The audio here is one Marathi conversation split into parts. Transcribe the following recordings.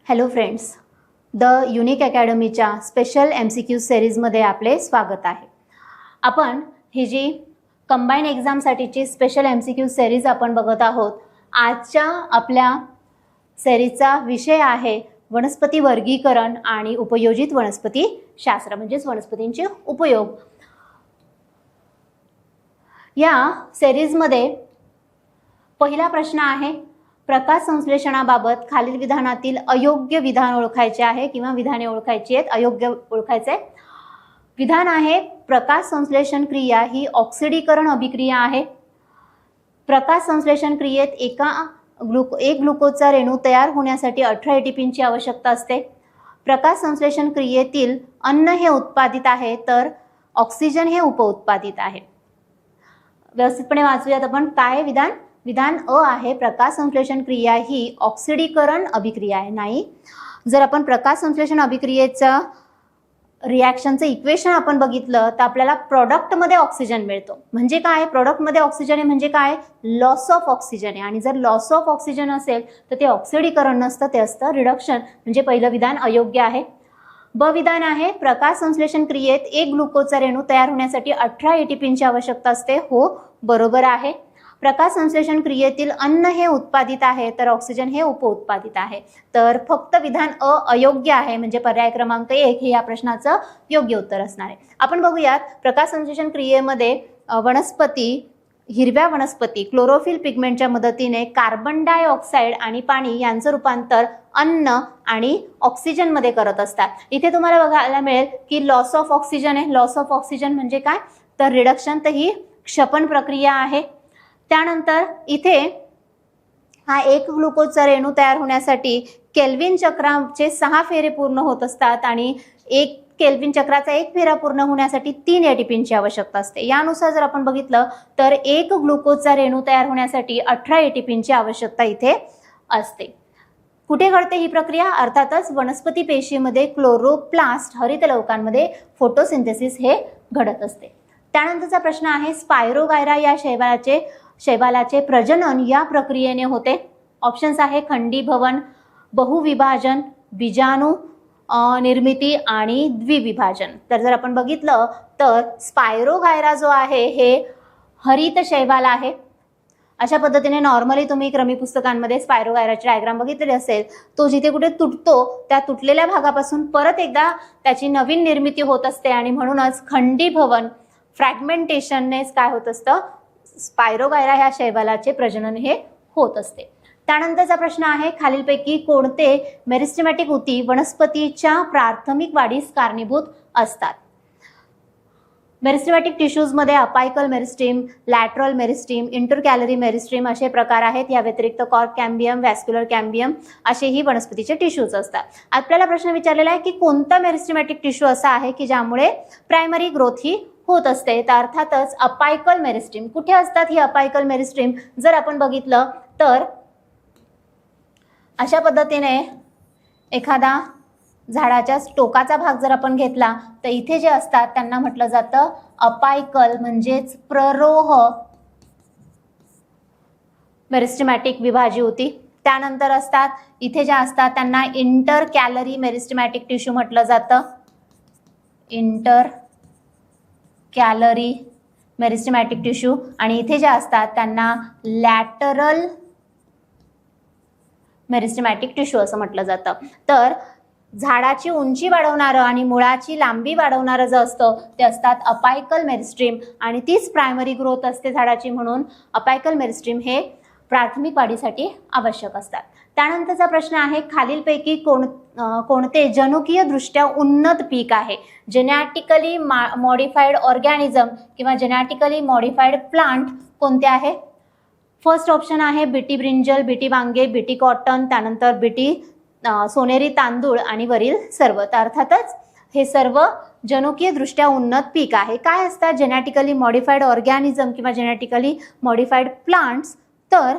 हॅलो फ्रेंड्स, द युनिक अकॅडमीच्या स्पेशल MCQ सिरीजमध्ये आपले स्वागत आहे. आपण ही जी कंबाईन एक्झामसाठीची स्पेशल MCQ सिरीज आपण बघत आहोत. आजच्या आपल्या सिरीजचा विषय आहे वनस्पती वर्गीकरण आणि उपयोजित वनस्पती शास्त्र, म्हणजेच वनस्पतींचे उपयोग. या सिरीजमध्ये पहिला प्रश्न आहे, प्रकाश संश्लेषणाबाबत खालील विधानातील अयोग्य विधान ओळखायचे आहे किंवा विधाने ओळखायची आहेत. अयोग्य ओळखायचे विधान आहे, प्रकाश संश्लेषण क्रिया ही ऑक्सिडीकरण अभिक्रिया आहे. प्रकाश संश्लेषण क्रियेत एक ग्लुकोजचा रेणू तयार होण्यासाठी 18 ATPची आवश्यकता असते. प्रकाश संश्लेषण क्रियेतील अन्न हे उत्पादित आहे तर ऑक्सिजन हे उपउत्पादित आहे. व्यवस्थितपणे वाचूयात आपण. काय विधान? विधान अ आहे, प्रकाश संश्लेषण क्रिया ही ऑक्सिडीकरण अभिक्रिया आहे. नाही, जर आपण प्रकाश संश्लेषण अभिक्रियेचं रिॲक्शनचं इक्वेशन आपण बघितलं तर आपल्याला प्रॉडक्टमध्ये ऑक्सिजन मिळतो. म्हणजे काय? प्रॉडक्टमध्ये ऑक्सिजन आहे म्हणजे काय? लॉस ऑफ ऑक्सिजन आहे. आणि जर लॉस ऑफ ऑक्सिजन असेल तर ते ऑक्सिडीकरण नसतं, ते असतं रिडक्शन. म्हणजे पहिलं विधान अयोग्य आहे. ब विधान आहे, प्रकाश संश्लेषण क्रियेत एक ग्लुकोजचा रेणू तयार होण्यासाठी 18 ATPची आवश्यकता असते. हो, बरोबर आहे. प्रकाश संश्लेषण क्रियेतील अन्न हे उत्पादित आहे तर ऑक्सिजन हे उपउत्पादित आहे. तर फक्त विधान अ अयोग्य आहे, म्हणजे पर्याय क्रमांक 1 हे या प्रश्नाचं योग्य उत्तर असणार आहे. आपण बघूयात, प्रकाश संश्लेषण क्रियेमध्ये हिरव्या वनस्पती क्लोरोफिल पिगमेंटच्या मदतीने कार्बन डायऑक्साईड आणि पाणी यांचं रूपांतर अन्न आणि ऑक्सिजन मध्ये करत असतात. इथे तुम्हाला बघायला मिळेल की लॉस ऑफ ऑक्सिजन आहे. लॉस ऑफ ऑक्सिजन म्हणजे काय? तर रिडक्शन. तर ही क्षपन प्रक्रिया आहे. त्यानंतर इथे हा एक ग्लुकोजचा रेणू तयार होण्यासाठी केल्विन चक्राचे 6 फेरे पूर्ण होत असतात आणि एक केल्विन चक्राचा एक फेरा पूर्ण होण्यासाठी 3 ATPची आवश्यकता असते. यानुसार जर आपण बघितलं तर एक ग्लुकोजचा रेणू तयार होण्यासाठी 18 ATPची आवश्यकता इथे असते. कुठे घडते ही प्रक्रिया? अर्थातच वनस्पती पेशीमध्ये क्लोरोप्लास्ट हरितलवकांमध्ये फोटोसिंथेसिस हे घडत असते. त्यानंतरचा प्रश्न आहे, स्पायरोगायरा या शैवालाचे प्रजनन या प्रक्रियेने होते. ऑप्शन्स आहे खंडीभवन, बहुविभाजन, बीजाणू निर्मिती आणि द्विविभाजन. तर जर आपण बघितलं तर स्पायरोगायरा जो आहे हे हरित शैवाल आहे. अशा पद्धतीने नॉर्मली तुम्ही क्रमी पुस्तकांमध्ये स्पायरोगायराची डायग्राम बघितलेली असेल. तो जिथे कुठे तुटतो त्या तुटलेल्या भागापासून परत एकदा त्याची नवीन निर्मिती होत असते आणि म्हणूनच खंडीभवन फ्रॅगमेंटेशननेच काय होत असतं? स्पायरोगायरा ह्या शैवालाचे प्रजनन हे होत असते. त्यानंतरचा प्रश्न आहे, खालीलपैकी कोणते मेरिस्टेमॅटिक ऊती वनस्पतीच्या प्राथमिक वाढीस कारणीभूत असतात? मेरिस्टेमॅटिक टिश्यूजमध्ये अपायकल मेरिस्टीम, लॅटरल मेरिस्टीम, इंटरकॅलरी मेरिस्टीम असे प्रकार आहेत. या व्यतिरिक्त कॉर्क कॅम्बियम, व्हॅस्क्युलर कॅम्बियम असेही वनस्पतीचे टिश्यूज असतात. आपल्याला प्रश्न विचारलेला आहे की कोणता मेरिस्टेमॅटिक टिश्यू असा आहे की ज्यामुळे प्रायमरी ग्रोथ ही होत असते? तर अर्थातच अपायकल मेरिस्टीम. कुठे असतात ही अपायकल मेरिस्टीम? जर आपण बघितलं तर अशा पद्धतीने एखादा झाडाच्या टोकाचा भाग जर आपण घेतला तर इथे जे असतात त्यांना म्हटलं जातं अपायकल, म्हणजेच प्ररोह मेरिस्टेमॅटिक विभाजी ऊती. त्यानंतर असतात इथे ज्या असतात त्यांना इंटर कॅलरी मेरिस्टेमॅटिक टिश्यू म्हटलं जातं. Intercalary meristematic tissue. आणि इथे ज्या असतात त्यांना लॅटरल मेरिस्टेमॅटिक टिश्यू असं म्हटलं जातं. तर झाडाची उंची वाढवणारं आणि मुळाची लांबी वाढवणारं जे असतं ते असतात अपायकल मेरिस्टीम आणि तीच प्रायमरी ग्रोथ असते झाडाची, म्हणून अपायकल मेरिस्टीम हे प्राथमिक वाढीसाठी आवश्यक असतात. त्यानंतरचा प्रश्न आहे, खालीलपैकी कोणते जनुकीय दृष्ट्या उन्नत पीक आहे? जेनेटिकली मॉडिफाईड ऑर्गॅनिझम किंवा जेनेटिकली मॉडिफाईड प्लांट कोणते आहे? फर्स्ट ऑप्शन आहे बीटी ब्रिंजल, बीटी वांगे, बीटी कॉटन, त्यानंतर बीटी सोनेरी तांदूळ आणि वरील सर्व. तर अर्थातच हे सर्व जनुकीय दृष्ट्या उन्नत पीक आहे. काय असतात जेनेटिकली मॉडिफाईड ऑर्गॅनिझम किंवा जेनेटिकली मॉडिफाईड प्लांट्स? तर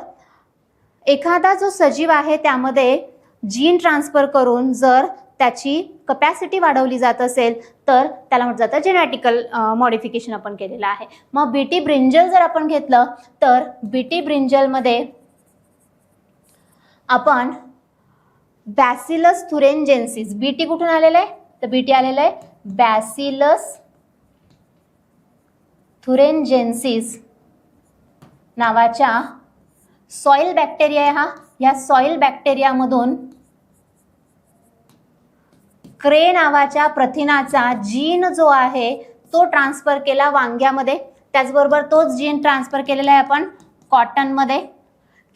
एखादा जो सजीव आहे त्यामध्ये जीन ट्रान्सफर करून जर त्याची कपॅसिटी वाढवली जात असेल तर त्याला म्हटलं जातं जेनेटिकल मॉडिफिकेशन आपण केलेलं आहे. मग बीटी ब्रिंजल जर आपण घेतलं तर बीटी ब्रिंजलमध्ये आपण बॅसिलस थुरेंजेन्सिस, बीटी कुठून आलेलं आहे तर बीटी आलेलं आहे बॅसिलस थुरेंजेन्सिस नावाच्या सॉइल बॅक्टेरिया आहे हा. या सॉइल बॅक्टेरियामधून क्रे नावाच्या प्रथिनाचा जीन जो आहे तो ट्रान्सफर केला वांग्यामध्ये. त्याचबरोबर तोच जीन ट्रान्सफर केलेला आहे आपण कॉटनमध्ये,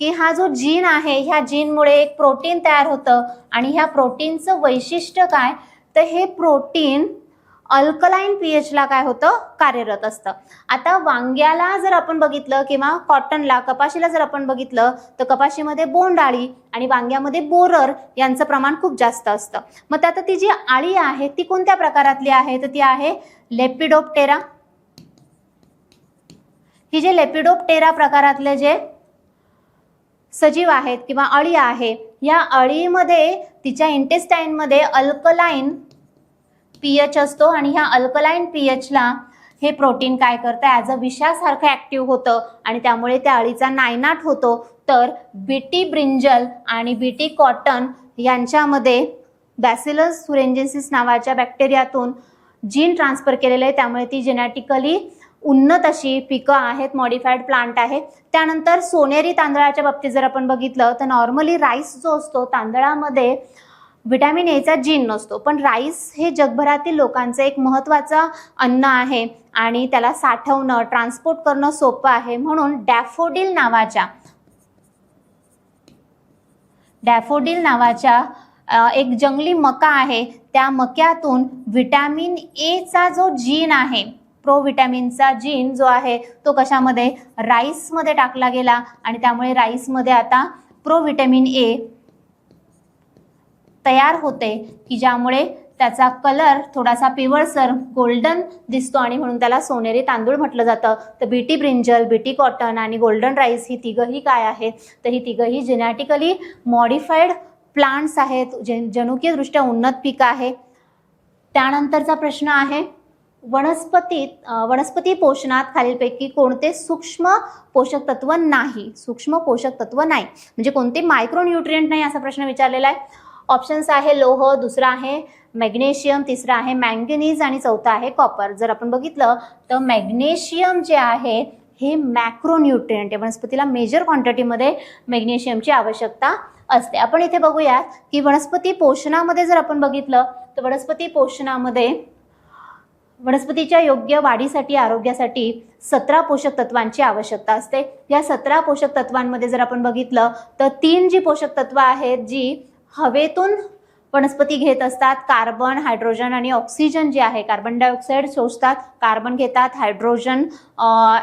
की हा जो जीन आहे ह्या जीनमुळे एक प्रोटीन तयार होतं आणि ह्या प्रोटीनचं वैशिष्ट्य काय तर हे प्रोटीन अल्कलाइन पीएचला काय होतं कार्यरत असतं. आता वांग्याला जर आपण बघितलं किंवा कॉटनला कपाशीला जर आपण बघितलं तर कपाशीमध्ये बोंडआळी आणि वांग्यामध्ये बोरर यांचं प्रमाण खूप जास्त असतं. मग त्यात ती जी आळी आहे ती कोणत्या प्रकारातली आहे तर ती आहे लेपिडोप्टेरा. ही जे लेपिडोप्टेरा प्रकारातले जे सजीव आहेत किंवा अळी आहे या अळीमध्ये तिच्या इंटेस्टाईनमध्ये अल्कलाइन पीएच असतो आणि ह्या अल्कलाइन पीएचला हे प्रोटीन काय करतं ॲज अ विषासारखं ॲक्टिव्ह होतं आणि त्यामुळे त्या अळीचा नायनाट होतो. तर बीटी ब्रिंजल आणि बीटी कॉटन यांच्यामध्ये बॅसिलस थुरेंजेन्सिस नावाच्या बॅक्टेरियातून जीन ट्रान्सफर केलेलं आहे, त्यामुळे ती जेनेटिकली उन्नत अशी पिकं आहेत, मॉडिफाईड प्लांट आहे. त्यानंतर सोनेरी तांदळाच्या बाबतीत जर आपण बघितलं तर नॉर्मली राईस जो असतो तांदळामध्ये व्हिटॅमिन एचा जीन नसतो, पण राईस हे जगभरातील लोकांचं एक महत्त्वाचं अन्न आहे आणि त्याला साठवणं ट्रान्सपोर्ट करणं सोपं आहे. म्हणून डॅफोडिल नावाच्या एक जंगली मका आहे त्या मक्यातून व्हिटॅमिन एचा जो जीन आहे प्रोव्हिटॅमिनचा जीन जो आहे तो कशामध्ये राईसमध्ये टाकला गेला आणि त्यामुळे राईसमध्ये आता प्रोव्हिटॅमिन ए तयार होते की ज्यामुळे त्याचा कलर थोडासा पिवळसर गोल्डन दिसतो आणि म्हणून त्याला सोनेरी तांदूळ म्हटलं जातं. तर बीटी ब्रिंजल, बीटी कॉटन आणि गोल्डन राईस ही तिघंही काय आहेत तर ही तिघंही जेनेटिकली मॉडिफाईड प्लांट्स आहेत, जनुकीयदृष्ट्या उन्नत पीक आहे. त्यानंतरचा प्रश्न आहे वनस्पती पोषणात खालीलपैकी कोणते सूक्ष्म पोषक तत्व नाही. सूक्ष्म पोषक तत्व नाही म्हणजे कोणते मायक्रोन्यूट्रिएंट नाही असा प्रश्न विचारलेला आहे. ऑप्शन्स आहे लोह, दुसरा आहे मॅग्नेशियम, तिसरा आहे मँगनीज आणि चौथा आहे कॉपर. जर आपण बघितलं तर मॅग्नेशियम जे आहे हे मॅक्रोन्यूट्रिएंट आहे. वनस्पतीला मेजर क्वांटिटीमध्ये मॅग्नेशियमची आवश्यकता असते. आपण इथे बघूया की वनस्पती पोषणामध्ये जर आपण बघितलं तर वनस्पती पोषणामध्ये वनस्पतीच्या योग्य वाढीसाठी आरोग्यासाठी 17 पोषक तत्वांची आवश्यकता असते. या 17 पोषक तत्वांमध्ये जर आपण बघितलं तर 3 जी पोषक तत्व आहेत जी हवेतून वनस्पती घेत असतात, कार्बन, हायड्रोजन आणि ऑक्सिजन जे आहे. कार्बन डायऑक्साईड शोषतात, कार्बन घेतात, हायड्रोजन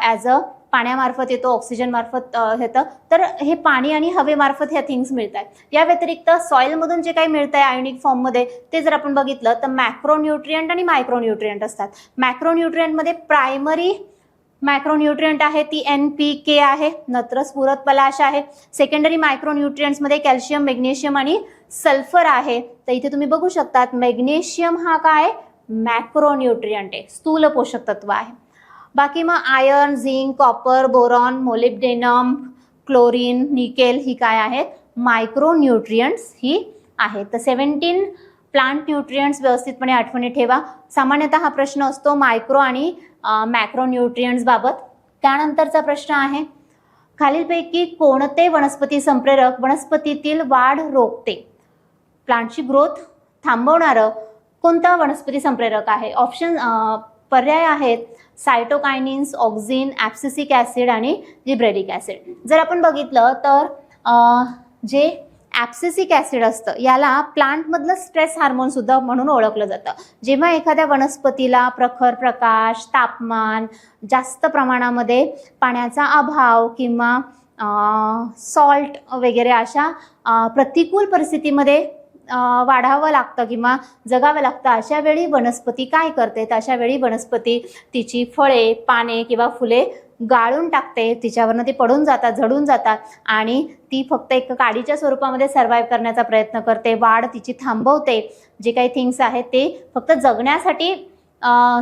ॲज अ पाण्यामार्फत येतो, ऑक्सिजन मार्फत येतं. तर हे पाणी आणि हवेमार्फत ह्या थिंग्स मिळतात. या व्यतिरिक्त सॉइलमधून जे काही मिळतं आहे आयोनिक फॉर्ममध्ये ते जर आपण बघितलं तर मॅक्रोन्यूट्रिएंट आणि मायक्रोन्यूट्रिएंट असतात. मॅक्रोन्यूट्रिएंटमध्ये प्रायमरी मॅक्रोन्यूट्रिएंट आहे ती NPK आहे, नत्र स्फुरद पलाश आहे. सेकंडरी मायक्रोन्यूट्रिएंट्समध्ये कॅल्शियम, मॅग्नेशियम आणि सल्फर आहे. तर इथे तुम्ही बघू शकतात मॅग्नेशियम हा काय मॅक्रोन्यूट्रिएंट आहे, स्थूल पोषक तत्व आहे. बाकी मग iron, zinc, copper, boron, molybdenum, chlorine, nickel ही काय आहेत मायक्रोन्यूट्रिएंट्स ही आहेत. तर 17 प्लांट न्यूट्रिएंट्स व्यवस्थितपणे आठवणी ठेवा. सामान्यतः हा प्रश्न असतो मायक्रो आणि मॅक्रोन्यूट्रिएंट्स बाबत. त्यानंतरचा प्रश्न आहे खालीलपैकी कोणते वनस्पती संप्रेरक वनस्पतीतील वाढ रोखते. प्लांटची ग्रोथ थांबवणारं कोणता वनस्पती संप्रेरक आहे. ऑप्शन पर्याय आहेत सायटोकायनिन्स, ऑक्झिन, ॲब्सिसिक ॲसिड आणि जिब्रेलिक ॲसिड. जर आपण बघितलं तर जे ॲब्सिसिक ॲसिड असतं याला प्लांटमधलं स्ट्रेस हार्मोन सुद्धा म्हणून ओळखलं जातं. जेव्हा एखाद्या वनस्पतीला प्रखर प्रकाश, तापमान, जास्त प्रमाणामध्ये पाण्याचा अभाव किंवा सॉल्ट वगैरे अशा प्रतिकूल परिस्थितीमध्ये वाढावं लागतं किंवा जगावं लागतं, अशा वेळी वनस्पती काय करते तर अशा वेळी वनस्पती तिची फळे, पाने किंवा फुले गाळून टाकते, तिच्यावरनं ती पडून जातात, झडून जातात आणि ती फक्त एक काडीच्या स्वरूपामध्ये सर्व्हाइव्ह करण्याचा प्रयत्न करते. वाढ तिची थांबवते. जे काही थिंग्स आहेत ते फक्त जगण्यासाठी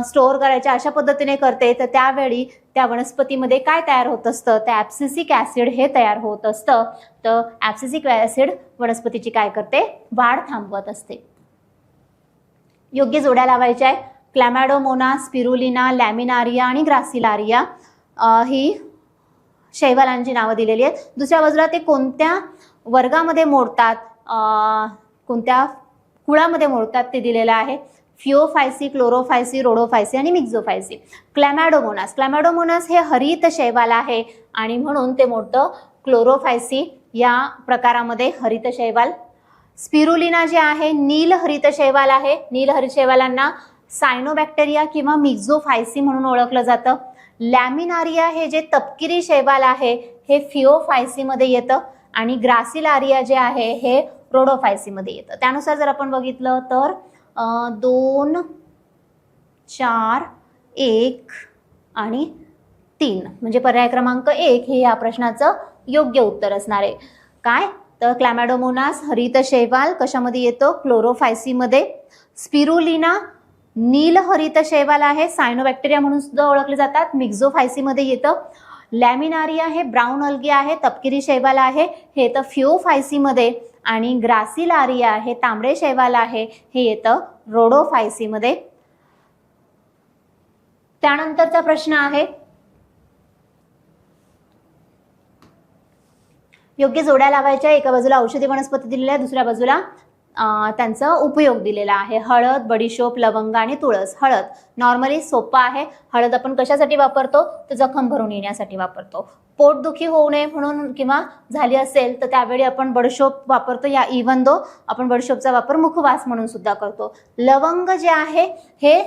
स्टोअर करायच्या अशा पद्धतीने करते, तर त्यावेळी त्या वनस्पतीमध्ये काय तयार होत असतं, तर ॲब्सिसिक ॲसिड हे तयार होत असतं. तर ॲब्सिसिक ॲसिड वनस्पतीची काय करते, वाढ थांबवत असते. योग्य जोड्या लावायच्या आहे. क्लॅमॅडोमोनास, स्पिरुलिना, लॅमिनारिया आणि ग्रासिलारिया ही शैवालांची नावं दिलेली आहेत. दुसऱ्या बाजूला ते कोणत्या वर्गामध्ये मोडतात, कोणत्या कुळामध्ये मोडतात ते दिलेलं आहे. फिओफायसी, क्लोरोफायसी, रोडोफायसी आणि मिक्झोफायसी. क्लॅमॅडोमोनास हे हरित शैवाल आहे आणि म्हणून ते मोडतं क्लोरोफायसी या प्रकारामध्ये, हरित शैवाल. स्पिरुलिना जे आहे नील हरित शैवाल आहे. नील हरित शैवालांना सायनोबॅक्टेरिया किंवा मिक्झोफायसी म्हणून ओळखलं जातं. लॅमिनारिया हे जे तपकिरी शैवाल आहे हे फिओफायसी मध्ये येतं आणि ग्रासिलारिया जे आहे हे रोडोफायसी मध्ये येतं. त्यानुसार जर आपण बघितलं तर 2, 4, 1 आणि 3 म्हणजे पर्याय क्रमांक 1 हे या प्रश्नाचं योग्य उत्तर असणार आहे. काय, तर क्लॅमॅडोमोनास हरित शैवाल कशामध्ये येतो, क्लोरोफायसी मध्ये. स्पिरुलिना नील हरित शैवाल आहे, सायनोबॅक्टेरिया म्हणून सुद्धा ओळखले जातात, मिक्झोफायसी मध्ये येतं. लॅमिनारिया हे ब्राऊन अल्गी आहे, तपकिरी शैवाल आहे, हे येतं फिओफायसी मध्ये. आणि ग्रासिलारिया हे तांबडे शैवाल आहे, हे येतं रोडोफायसी मध्ये. त्यानंतरचा प्रश्न आहे, योग्य जोड्या लावायच्या. एका बाजूला औषधी वनस्पती दिलेल्या आहे, दुसऱ्या बाजूला त्यांचा उपयोग दिलेला आहे. हळद, बडीशोप, लवंग आणि तुळस. हळद नॉर्मली सोपा आहे. हळद आपण कशासाठी वापरतो, तर जखम भरून येण्यासाठी वापरतो. पोटदुखी होऊ नये म्हणून किंवा झाली असेल तर त्यावेळी आपण बडीशोप वापरतो, या इव्हन दो आपण बडीशोपचा वापर मुखवास म्हणून सुद्धा करतो. लवंग जे आहे हे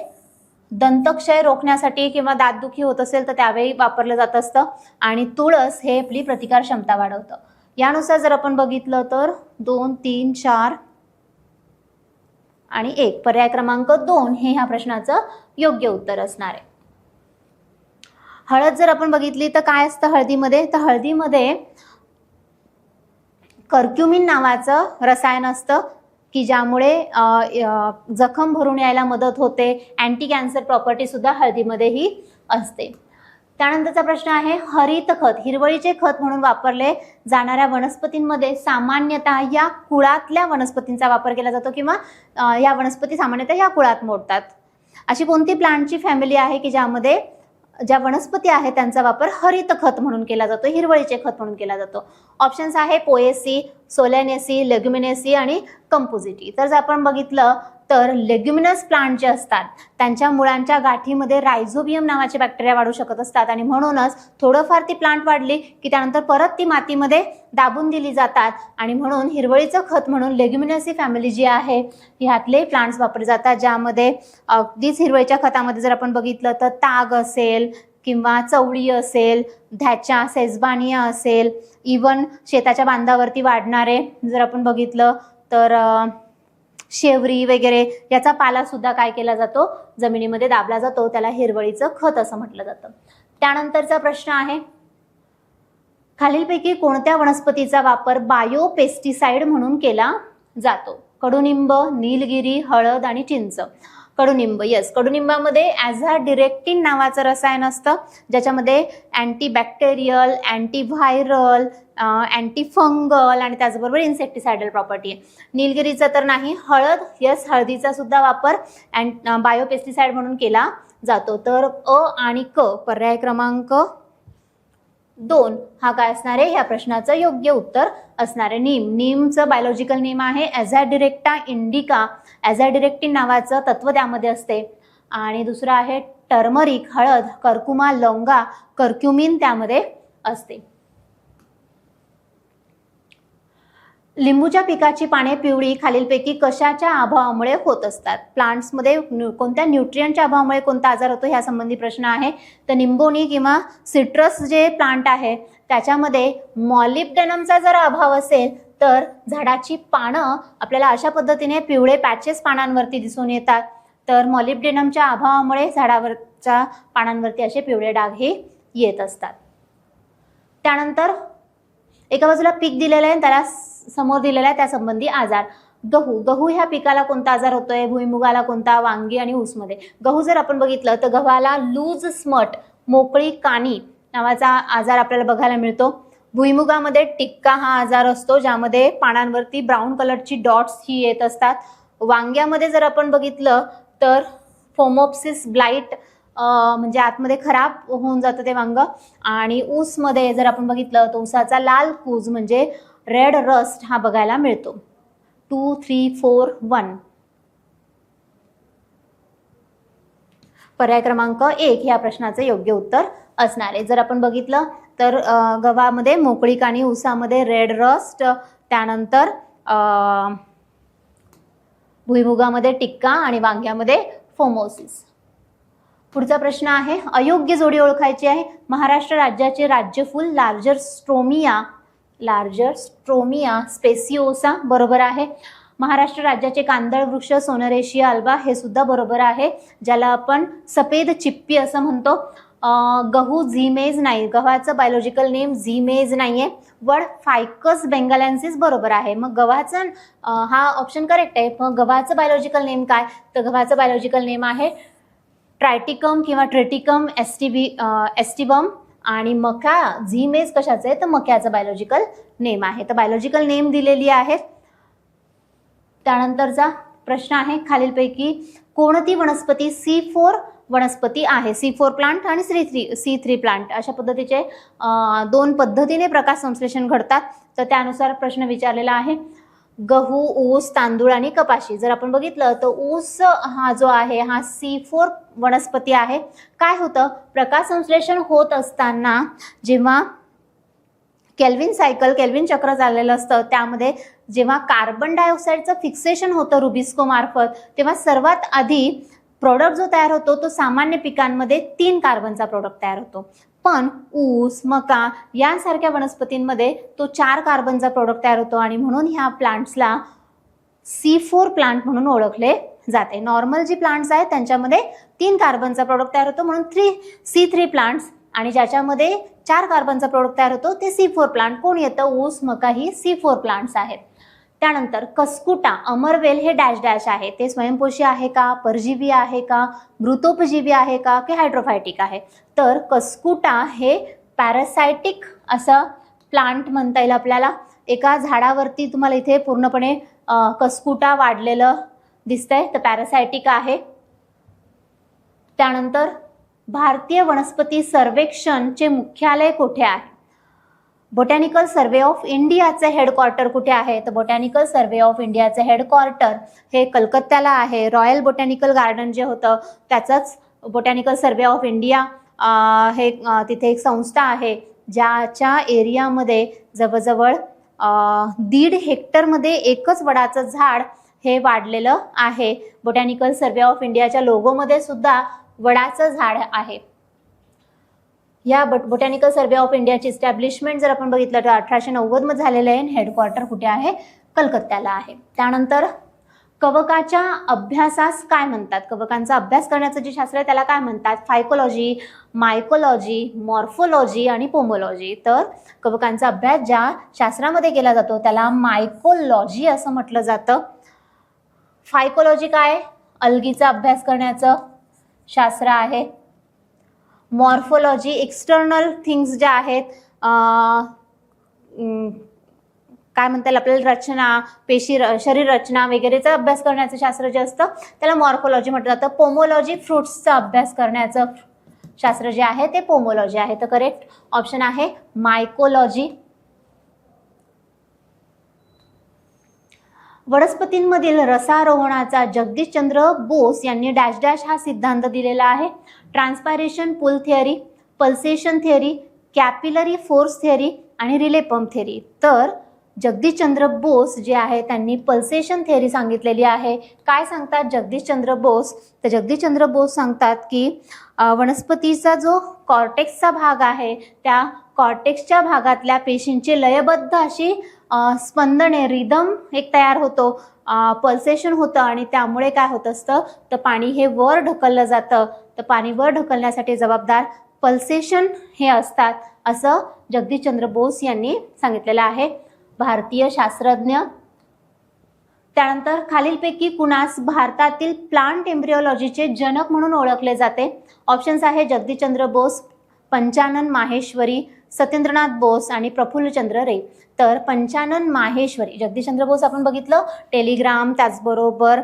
दंतक्षय रोखण्यासाठी किंवा दातदुखी होत असेल तर त्यावेळी वापरलं जात असतं. आणि तुळस हे आपली प्रतिकार क्षमता वाढवतं. यानुसार जर आपण बघितलं तर 2, 3, 4 आणि 1 पर्याय क्रमांक 2 हे ह्या प्रश्नाचं योग्य उत्तर असणार आहे. हळद जर आपण बघितली तर काय असतं हळदीमध्ये, तर हळदीमध्ये कर्क्युमिन नावाचं रसायन असतं की ज्यामुळे जखम भरून यायला मदत होते. अँटी कॅन्सर प्रॉपर्टी सुद्धा हळदीमध्येही असते. त्यानंतरचा प्रश्न आहे, हरित खत हिरवळीचे खत म्हणून वापरले जाणाऱ्या वनस्पतींमध्ये सामान्यतः या कुळातल्या वनस्पतींचा वापर केला जातो किंवा या वनस्पती सामान्यतः या कुळात मोडतात. अशी कोणती प्लांटची फॅमिली आहे की ज्यामध्ये ज्या वनस्पती आहेत त्यांचा वापर हरित खत म्हणून केला जातो, हिरवळीचे खत म्हणून केला जातो. ऑप्शन्स आहे पोएसी, सोलॅनेसी, लेग्युमिनेसी आणि कंपोजिटी. तर जर आपण बघितलं तर लेग्युमिनस प्लांट जे असतात त्यांच्या मुळांच्या गाठीमध्ये रायझोबियम नावाचे बॅक्टेरिया वाढू शकत असतात आणि म्हणूनच थोडंफार ती प्लांट वाढली की त्यानंतर परत ती मातीमध्ये दाबून दिली जातात आणि म्हणून हिरवळीचं खत म्हणून लेग्युमिनेसी फॅमिली जी आहे ह्यातले प्लांट्स वापरले जातात, ज्यामध्ये अगदीच हिरवळीच्या खतामध्ये जर आपण बघितलं तर ताग असेल किंवा चवळी असेल, धॅचा, सेजबानिया असेल, इवन शेताच्या बांधावरती वाढणारे जर आपण बघितलं तर शेवरी वगैरे याचा पाला सुद्धा काय केला जातो, जमिनीमध्ये दाबला जातो, त्याला हिरवळीचं खत असं म्हटलं जातं. त्यानंतरचा प्रश्न आहे, खालीलपैकी कोणत्या वनस्पतीचा वापर बायोपेस्टिसाइड म्हणून केला जातो? कडुनिंब, नीलगिरी, हळद आणि चिंच. कडुनिंब, यस, कडुनिंबामध्ये ॲझाडिरेक्टिन नावाचं रसायन असतं ज्याच्यामध्ये अँटीबॅक्टेरियल, अँटीव्हायरल, अँटीफंगल आणि त्याचबरोबर इन्सेक्टिसायडल प्रॉपर्टी आहे. नीलगिरीचं तर नाही. हळद, यस, हळदीचा सुद्धा वापर बायोपेस्टिसाइड म्हणून केला जातो. तर अ आणि क पर्याय क्रमांक 2 हा काय असणार आहे, ह्या प्रश्नाचं योग्य उत्तर असणार आहे. नीमचं बायोलॉजिकल नेम आहे ॲझाडिरेक्टा इंडिका. ॲझाडिरेक्टिन नावाचं तत्व त्यामध्ये असते. आणि दुसरं आहे टर्मरिक, हळद, कर्कुमा, लवंगा, कर्क्युमिन त्यामध्ये असते. लिंबूच्या पिकाची पाने पिवळी खालीलपैकी कशाच्या अभावामुळे होत असतात? प्लांट्समध्ये कोणत्या न्यूट्रियंटच्या अभावामुळे कोणता आजार होतो ह्या संबंधी प्रश्न आहे. तर निंबोनी किंवा सिट्रस जे प्लांट आहे त्याच्यामध्ये मॉलिब्डेनमचा जर अभाव असेल तर झाडाची पानं आपल्याला अशा पद्धतीने पिवळे पॅचेस पानांवरती दिसून येतात. तर मॉलिब्डेनमच्या अभावामुळे झाडावरच्या पानांवरती असे पिवळे डाग हे येत असतात. त्यानंतर एका बाजूला पीक दिलेलं आहे, त्याला समोर दिलेला आहे त्या संबंधी आजार. गहू ह्या पिकाला कोणता आजार होतोय, भुईमुगाला कोणता, वांगी आणि ऊसमध्ये. गहू जर आपण बघितलं तर गव्हाला लूज स्मट, मोकळी कानी नावाचा आजार आपल्याला बघायला मिळतो. भुईमुगामध्ये टिक्का हा आजार असतो, ज्यामध्ये पानांवरती ब्राऊन कलरची डॉट्स ही येत असतात. वांग्यामध्ये जर आपण बघितलं तर फोमोप्सिस ब्लाइट, म्हणजे आतमध्ये खराब होऊन जातं ते वांग. आणि ऊसमध्ये जर आपण बघितलं तर ऊसाचा लाल कूज म्हणजे रेड रस्ट हा बघायला मिळतो. 2, 3, 4, 1. पर्याय क्रमांक 1 या प्रश्नाचं योग्य उत्तर असणार आहे. जर आपण बघितलं तर गव्हामध्ये मोकळी कानी, ऊसामध्ये रेड रस्ट, त्यानंतर भुईमुगामध्ये टिक्का आणि वांग्यामध्ये फोमोसिस. पुढचा प्रश्न आहे, अयोग्य जोडी ओळखायची आहे. महाराष्ट्र राज्याचे राज्यफूल लार्जर स्ट्रोमिया स्पेसिओसा बरोबर आहे. महाराष्ट्र राज्याचे कांदळ वृक्ष सोनरेशिया अल्बा हे सुद्धा बरोबर आहे, ज्याला आपण सफेद चिप्पी असं म्हणतो. गहू झीमेज नाही, गव्हाचं बायोलॉजिकल नेम झीमेज नाहीये. वड फायकस बेंगालेन्सिस बरोबर आहे. मग गव्हाचं हा ऑप्शन करेक्ट आहे. मग गव्हाचं बायोलॉजिकल नेम काय, तर गव्हाचं बायोलॉजिकल नेम आहे ट्रायटिकम किंवा ट्रेटिकम एस्टिबम. आणि मका झीमेज कशाचं आहे, तर मक्याचं बायोलॉजिकल नेम आहे. तर बायोलॉजिकल नेम दिलेली आहेत. त्यानंतरचा प्रश्न आहे, खालीलपैकी कोणती वनस्पती C4 वनस्पती आहे. C4 प्लांट आणि C3 प्लांट अशा पद्धतीचे 2 पद्धतीने प्रकाश संश्लेषण घडतात. तर त्यानुसार प्रश्न विचारलेला आहे. गहू, ऊस, तांदूळ आणि कपाशी जर आपण बघितलं तर ऊस हा जो आहे हा C4 वनस्पती आहे. काय होतं, प्रकाश संश्लेषण होत असताना जेव्हा केल्विन चक्र चाललेलं असतं, त्यामध्ये जेव्हा कार्बन डायऑक्साईडचं फिक्सेशन होतं रुबिस्को मार्फत, तेव्हा सर्वात आधी प्रोडक्ट जो तयार होतो तो सामान्य पिकांमध्ये 3 कार्बनचा प्रोडक्ट तयार होतो. पण ऊस, मका यांसारख्या वनस्पतींमध्ये तो 4 कार्बनचा प्रोडक्ट तयार होतो आणि म्हणून ह्या प्लांट्सला C4 प्लांट म्हणून ओळखले जाते. नॉर्मल जी प्लांट्स आहेत त्यांच्यामध्ये 3 कार्बनचा प्रोडक्ट तयार होतो म्हणून C3 प्लांट्स, आणि ज्याच्यामध्ये 4 कार्बनचा प्रोडक्ट तयार होतो ते C4 प्लांट. कोण येतं, ऊस, मका ही C4 प्लांट्स आहेत. त्यानंतर कस्कुटा, अमरवेल हे डॅश डॅश आहे. ते स्वयंपोषी आहे का, परजीवी आहे का, मृतोपजीवी आहे का, की हायड्रोफायटिक आहे. तर कस्कुटा हे पॅरासायटिक असं प्लांट म्हणता येईल आपल्याला. एका झाडावरती तुम्हाला इथे पूर्णपणे कस्कुटा वाढलेलं दिसतंय, तर पॅरासायटिक आहे. त्यानंतर भारतीय वनस्पती सर्वेक्षणचे मुख्यालय कुठे आहे. बोटॅनिकल सर्वे ऑफ इंडियाचे हेडक्वार्टर कुठे आहे, तर बोटॅनिकल सर्वे ऑफ इंडियाचे हेडक्वार्टर हे कलकत्त्याला आहे. रॉयल बोटॅनिकल गार्डन जे होतं त्याचंच बोटॅनिकल सर्वे ऑफ इंडिया हे तिथे एक संस्था आहे, ज्याच्या एरियामध्ये जवळजवळ 1.5 हेक्टरमध्ये एकच वडाचं झाड हे वाढलेलं आहे. बोटॅनिकल सर्वे ऑफ इंडियाच्या लोगोमध्ये सुद्धा वडाचं झाड आहे. या बोटॅनिकल सर्वे ऑफ इंडियाची इस्टॅब्लिशमेंट जर आपण बघितलं तर 1890 मध्ये झालेलं आहे. हेडक्वार्टर कुठे आहे, कलकत्त्याला आहे. त्यानंतर कवकाच्या अभ्यासास काय म्हणतात. कवकांचा अभ्यास करण्याचं जे शास्त्र आहे त्याला काय म्हणतात. फायकोलॉजी, मायकोलॉजी, मॉर्फोलॉजी आणि पोमोलॉजी. तर कवकांचा अभ्यास ज्या शास्त्रामध्ये केला जातो त्याला मायकोलॉजी असं म्हटलं जातं. फायकोलॉजी काय, अलगीचा अभ्यास करण्याचं शास्त्र आहे. मॉर्फोलॉजी एक्सटर्नल थिंग्स ज्या आहेत, काय म्हणता येईल आपल्याला, रचना, पेशी, शरीर रचना वगैरेचा अभ्यास करण्याचं शास्त्र जे असतं त्याला मॉर्फोलॉजी म्हटलं जातं. पोमोलॉजी फ्रुट्सचा अभ्यास करण्याचं शास्त्र जे आहे ते पोमोलॉजी आहे. तर करेक्ट ऑप्शन आहे मायकोलॉजी. वनस्पतींमधील रसारोहणाचा जगदीशचंद्र बोस यांनी डॅश डॅश हा सिद्धांत दिलेला आहे. Transpiration pull theory, pulsation theory, capillary force theory आणि रिले पंप थिअरी. तर जगदीशचंद्र बोस जे आहे त्यांनी पल्सेशन थिअरी सांगितलेली आहे. काय सांगतात जगदीशचंद्र बोस, तर जगदीशचंद्र बोस सांगतात की वनस्पतीचा जो कॉर्टेक्सचा भाग आहे त्या कॉर्टेक्सच्या भागातल्या पेशींची लयबद्ध अशी स्पंदने, रिदम एक तयार होतो, पल्सेशन होतं आणि त्यामुळे काय होत असतं तर पाणी हे वर ढकललं जातं. तर पाणी वर ढकलण्यासाठी जबाबदार पल्सेशन हे असतात असं जगदीशचंद्र बोस यांनी सांगितलेलं आहे. भारतीय शास्त्रज्ञ त्यानंतर खालीलपैकी कुणास भारतातील प्लांट एम्ब्रिओलॉजीचे जनक म्हणून ओळखले जाते? ऑप्शन्स आहे जगदीशचंद्र बोस, पंचानन माहेश्वरी, सत्येंद्रनाथ बोस आणि प्रफुल्लचंद्र रे. तर पंचानन माहेश्वरी, जगदीशचंद्र बोस आपण बघितलं, टेलिग्राम, त्याचबरोबर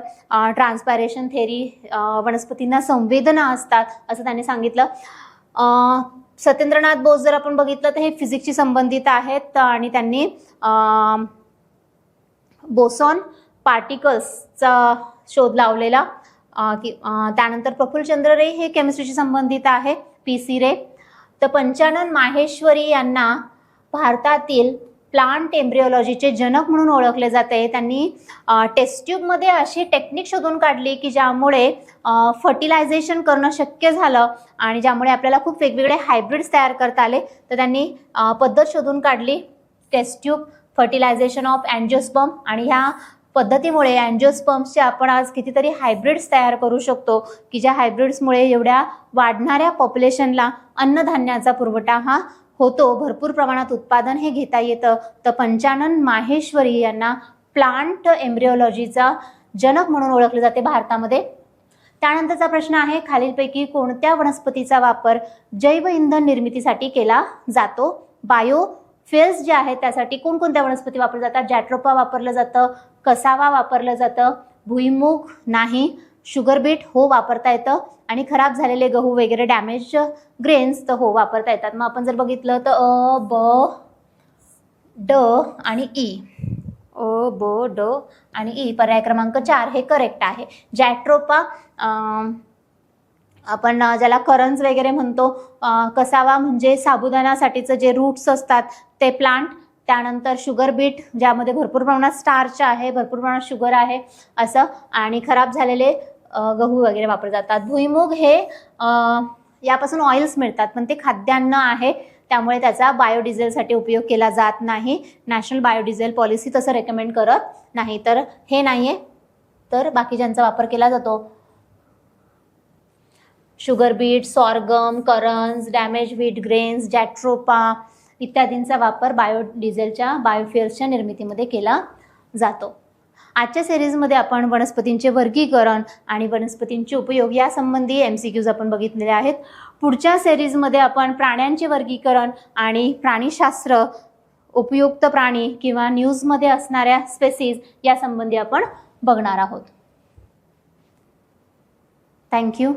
ट्रान्सपायरेशन थेरी, वनस्पतींना संवेदना असतात असं त्यांनी सांगितलं. सत्येंद्रनाथ बोस जर आपण बघितलं तर हे फिजिक्सशी संबंधित आहेत आणि त्यांनी बोसॉन पार्टिकल्सचा शोध लावलेला. त्यानंतर प्रफुल्लचंद्र रे हे केमिस्ट्रीशी संबंधित आहे, PC रे. तर पंचानन माहेश्वरी यांना भारतातील प्लांट एम्ब्रिओलॉजीचे जनक म्हणून ओळखले जाते. त्यांनी टेस्ट ट्यूबमध्ये अशी टेक्निक शोधून काढली की ज्यामुळे फर्टिलायझेशन करणं शक्य झालं आणि ज्यामुळे आपल्याला खूप वेगवेगळे हायब्रिड्स तयार करता आले. तर त्यांनी पद्धत शोधून काढली, test tube fertilization of angiosperm, आणि ह्या पद्धतीमुळे अँजिओस्पर्म्सचे आपण आज कितीतरी हायब्रिड्स तयार करू शकतो की ज्या हायब्रिड्समुळे एवढ्या वाढणाऱ्या पॉप्युलेशनला अन्नधान्याचा पुरवठा हा होतो, भरपूर प्रमाणात उत्पादन हे घेता येतं. तर पंचानन माहेश्वरी यांना प्लांट एम्ब्रिओलॉजीचा जनक म्हणून ओळखले जाते भारतामध्ये. त्यानंतरचा प्रश्न आहे, खालीलपैकी कोणत्या वनस्पतीचा वापर जैव इंधन निर्मितीसाठी केला जातो? बायोफ्युएल्स जे आहेत त्यासाठी कोणकोणत्या वनस्पती वापरल्या जातात? जॅट्रोपा वापरलं जातं, कसावा वापरलं जातं, भुईमूग नाही, शुगर बीट हो वापरता येतं, आणि खराब झालेले गहू वगैरे डॅमेज ग्रेन्स तर हो वापरता येतात. मग आपण जर बघितलं तर ब, ड आणि ई, ब, ड आणि ई, पर्याय क्रमांक 4 हे करेक्ट आहे. जॅट्रोपा आपण ज्याला करंज वगैरे म्हणतो, कसावा म्हणजे साबुदाण्यासाठीचं जे रूट्स असतात ते प्लांट, त्यानंतर शुगर बीट ज्यामध्ये भरपूर प्रमाणात स्टार्च आहे, भरपूर प्रमाणात शुगर आहे असं, आणि खराब झालेले गहू वगैरे वापरले जातात. भुईमूग हे यापासून ऑइल्स मिळतात पण ते खाद्यान्न आहे, त्यामुळे त्याचा बायोडिझेलसाठी उपयोग केला जात नाही. नॅशनल बायोडिझेल पॉलिसी तसं रेकमेंड करत नाही. तर हे नाही आहे, तर बाकीच्यांचा वापर केला जातो. Sugar beet, sorghum, corns, damage wheat grains, jatropha इत्यादींचा वापर बायोडिझेलच्या, बायोफ्युएल्सच्या निर्मितीमध्ये केला जातो. आजच्या सिरीजमध्ये आपण वनस्पतींचे वर्गीकरण आणि वनस्पतींचे उपयोग यासंबंधी MCQs आपण बघितलेले आहेत. पुढच्या सिरीजमध्ये आपण प्राण्यांचे वर्गीकरण आणि प्राणीशास्त्र, उपयुक्त प्राणी किंवा न्यूजमध्ये असणाऱ्या स्पेसीज यासंबंधी आपण बघणार आहोत. थँक्यू.